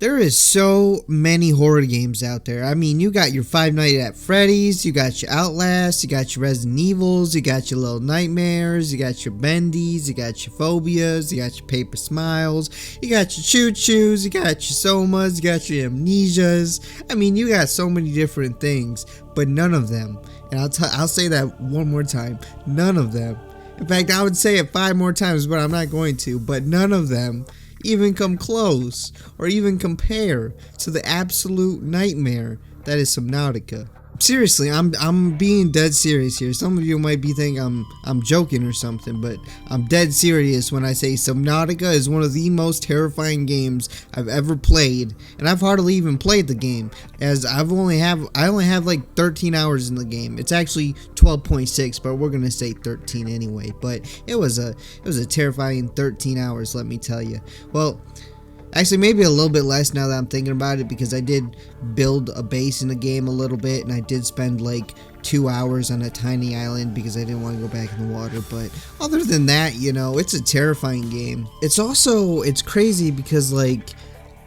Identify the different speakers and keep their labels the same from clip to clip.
Speaker 1: There is so many horror games out there. I mean, you got your Five Nights at Freddy's, you got your Outlast, you got your Resident Evils, you got your Little Nightmares, you got your Bendies, you got your Phobias, you got your Paper Smiles, you got your Choo Choos, you got your Somas, you got your Amnesias. I mean, you got so many different things, but none of them, and I'll say that one more time, none of them. In fact, I would say it 5 more times, but I'm not going to, but none of them even come close or even compare to the absolute nightmare that is Subnautica. Seriously, I'm being dead serious here. Some of you might be thinking I'm joking or something, but I'm dead serious when I say Subnautica is one of the most terrifying games I've ever played, and I've hardly even played the game, as I only have like 13 hours in the game. It's actually 12.6, but we're gonna say 13 anyway. But it was a terrifying 13 hours, let me tell you. Well, actually, maybe a little bit less now that I'm thinking about it, because I did build a base in the game a little bit, and I did spend like 2 hours on a tiny island because I didn't want to go back in the water. But other than that, you know, it's a terrifying game. It's crazy because like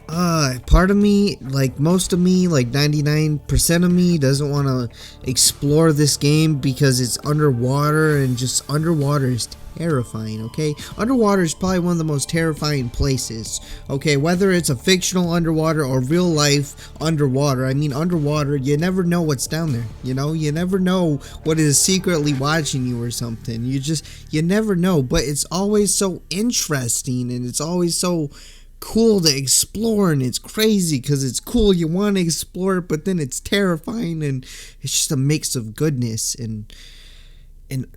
Speaker 1: part of me, like most of me, like 99% of me doesn't want to explore this game because it's underwater, and just underwater is terrifying, okay? Underwater is probably one of the most terrifying places, okay? Whether it's a fictional underwater or real life underwater. I mean, underwater, you never know what's down there, you know? You never know what is secretly watching you or something. You never know, but it's always so interesting, and it's always so cool to explore, and it's crazy because it's cool, you want to explore it, but then it's terrifying, and it's just a mix of goodness and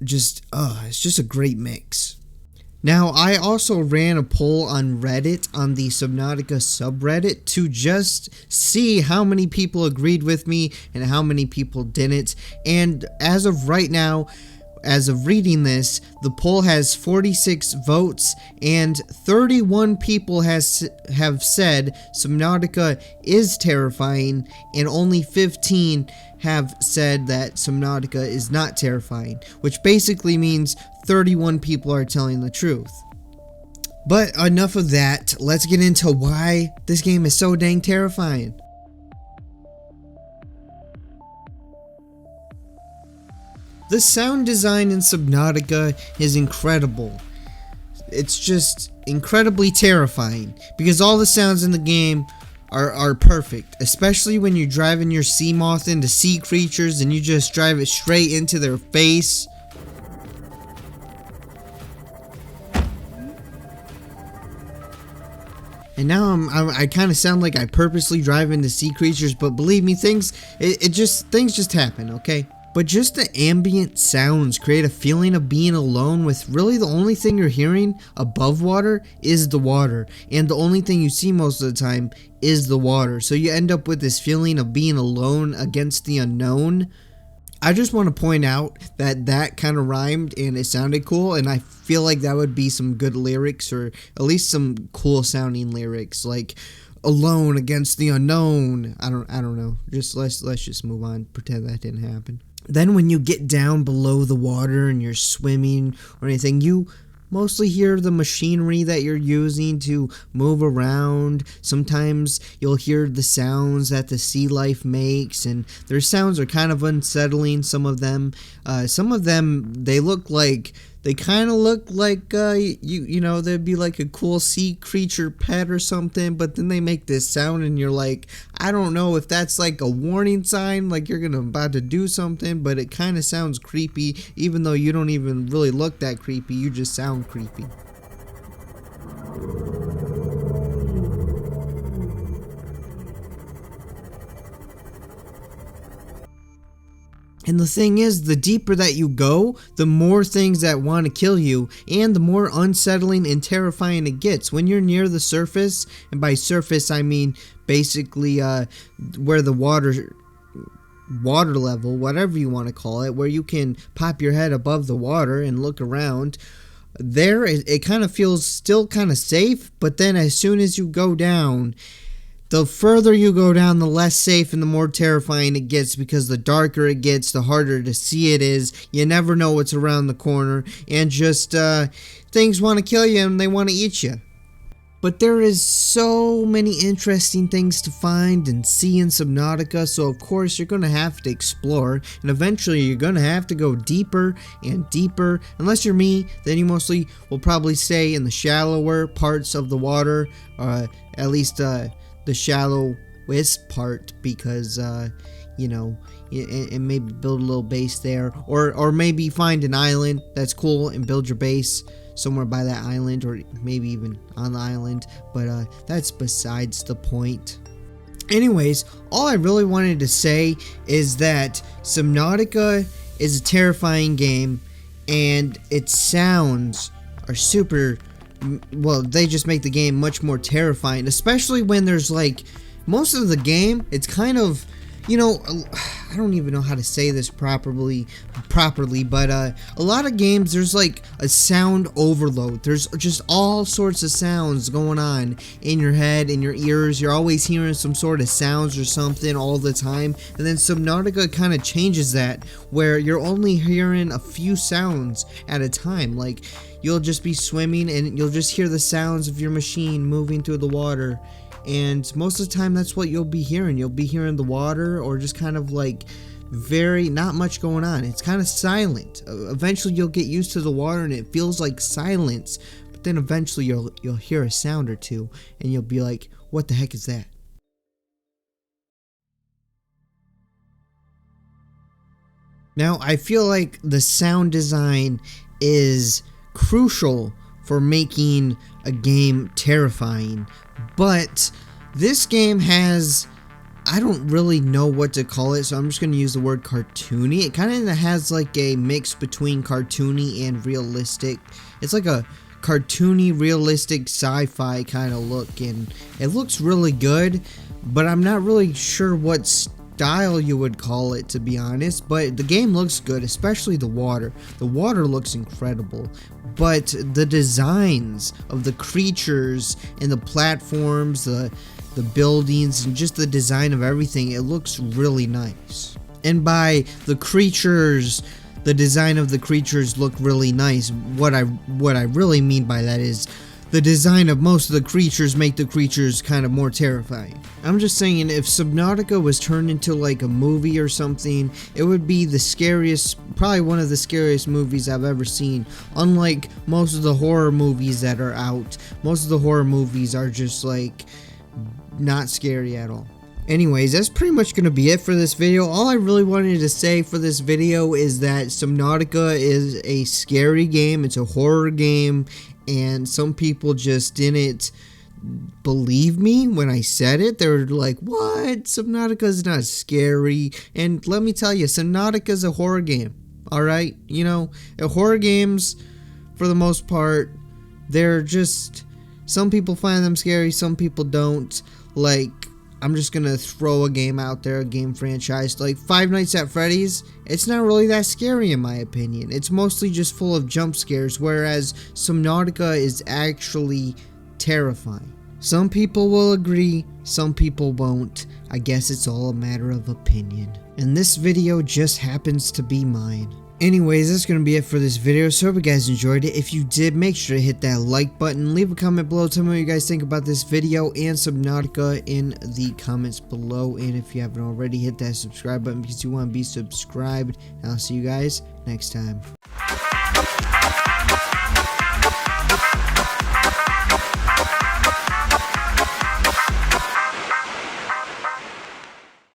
Speaker 1: just it's just a great mix. Now, I also ran a poll on Reddit, on the Subnautica subreddit, to just see how many people agreed with me and how many people didn't, and as of right now, as of reading this, the poll has 46 votes, and 31 people have said Subnautica is terrifying, and only 15 have said that Subnautica is not terrifying, which basically means 31 people are telling the truth. But enough of that, let's get into why this game is so dang terrifying. The sound design in Subnautica is incredible. It's just incredibly terrifying because all the sounds in the game are perfect, especially when you're driving your sea moth into sea creatures and you just drive it straight into their face. And now I kind of sound like I purposely drive into sea creatures, but believe me, things just happen, okay? But just the ambient sounds create a feeling of being alone, with really the only thing you're hearing above water is the water, and the only thing you see most of the time is the water. So you end up with this feeling of being alone against the unknown. I just want to point out that kind of rhymed and it sounded cool, and I feel like that would be some good lyrics, or at least some cool sounding lyrics, like alone against the unknown. I don't know. Just let's just move on. Pretend that didn't happen. Then when you get down below the water and you're swimming or anything, you mostly hear the machinery that you're using to move around. Sometimes you'll hear the sounds that the sea life makes, and their sounds are kind of unsettling, some of them. Some of them, they kind of look like, you know, there'd be like a cool sea creature pet or something, but then they make this sound and you're like, I don't know if that's like a warning sign, like you're about to do something, but it kind of sounds creepy, even though you don't even really look that creepy, you just sound creepy. And the thing is, the deeper that you go, the more things that want to kill you, and the more unsettling and terrifying it gets. When you're near the surface, and by surface I mean basically where the water level, whatever you want to call it, where you can pop your head above the water and look around, there it kind of feels still kind of safe, but then as soon as you go down, the further you go down, the less safe and the more terrifying it gets, because the darker it gets, the harder to see it is. You never know what's around the corner, and just things want to kill you and they want to eat you. But there is so many interesting things to find and see in Subnautica, so of course you're going to have to explore, and eventually you're going to have to go deeper and deeper. Unless you're me, then you mostly will probably stay in the shallower parts of the water, at least the shallowest part, because you know, and maybe build a little base there, or maybe find an island that's cool and build your base somewhere by that island, or maybe even on the island, but that's besides the point. Anyways, all I really wanted to say is that Subnautica is a terrifying game, and its sounds are super, well, they just make the game much more terrifying, especially when there's like, most of the game, it's kind of, you know, I don't even know how to say this properly, but a lot of games, there's like a sound overload. There's just all sorts of sounds going on in your head, in your ears. You're always hearing some sort of sounds or something all the time. And then Subnautica kind of changes that, where you're only hearing a few sounds at a time. Like, you'll just be swimming and you'll just hear the sounds of your machine moving through the water. And most of the time that's what you'll be hearing. You'll be hearing the water, or just kind of like not much going on. It's kind of silent. Eventually you'll get used to the water and it feels like silence, but then eventually you'll hear a sound or two and you'll be like, what the heck is that? Now, I feel like the sound design is crucial for making a game terrifying, but this game has, I don't really know what to call it, so I'm just going to use the word cartoony. It kind of has like a mix between cartoony and realistic. It's like a cartoony, realistic sci-fi kind of look, and it looks really good, but I'm not really sure what style you would call it, to be honest. But the game looks good, especially the water. The water looks incredible, but the designs of the creatures and the platforms, the buildings, and just the design of everything, it looks really nice. And by the creatures, the design of the creatures look really nice. What I really mean by that is the design of most of the creatures make the creatures kind of more terrifying. I'm just saying, if Subnautica was turned into like a movie or something, it would be the scariest, probably one of the scariest movies I've ever seen. Unlike most of the horror movies that are out, most of the horror movies are just like not scary at all. Anyways, that's pretty much going to be it for this video. All I really wanted to say for this video is that Subnautica is a scary game. It's a horror game, and some people just didn't believe me when I said it. They were like, what? Subnautica is not scary. And let me tell you, Subnautica is a horror game. Alright? You know, horror games, for the most part, they're just, some people find them scary, some people don't. Like, I'm just gonna throw a game out there, a game franchise like Five Nights at Freddy's. It's not really that scary in my opinion. It's mostly just full of jump scares, whereas Subnautica is actually terrifying. Some people will agree, some people won't. I guess it's all a matter of opinion. And this video just happens to be mine. Anyways, that's going to be it for this video, so I hope you guys enjoyed it. If you did, make sure to hit that like button, leave a comment below, tell me what you guys think about this video and Subnautica in the comments below, and if you haven't already, hit that subscribe button because you want to be subscribed, and I'll see you guys next time.